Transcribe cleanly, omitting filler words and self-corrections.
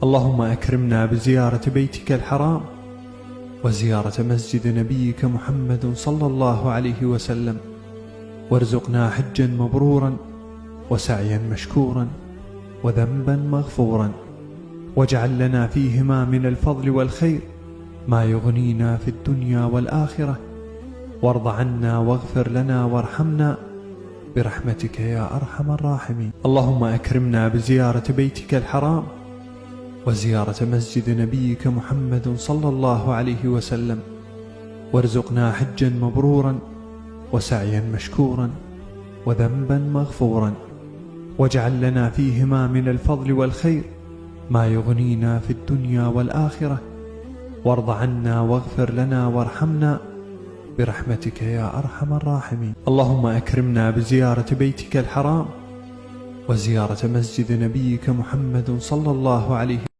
اللهم أكرمنا بزيارة بيتك الحرام وزيارة مسجد نبيك محمد صلى الله عليه وسلم، وارزقنا حجا مبرورا وسعيا مشكورا وذنبا مغفورا، واجعل لنا فيهما من الفضل والخير ما يغنينا في الدنيا والآخرة، وارض عنا واغفر لنا وارحمنا برحمتك يا أرحم الراحمين. اللهم أكرمنا بزيارة بيتك الحرام وزيارة مسجد نبيك محمد صلى الله عليه وسلم، وارزقنا حجا مبرورا وسعيا مشكورا وذنبا مغفورا، واجعل لنا فيهما من الفضل والخير ما يغنينا في الدنيا والآخرة، وارض عنا واغفر لنا وارحمنا برحمتك يا أرحم الراحمين. اللهم أكرمنا بزيارة بيتك الحرام وزيارة مسجد نبيك محمد صلى الله عليه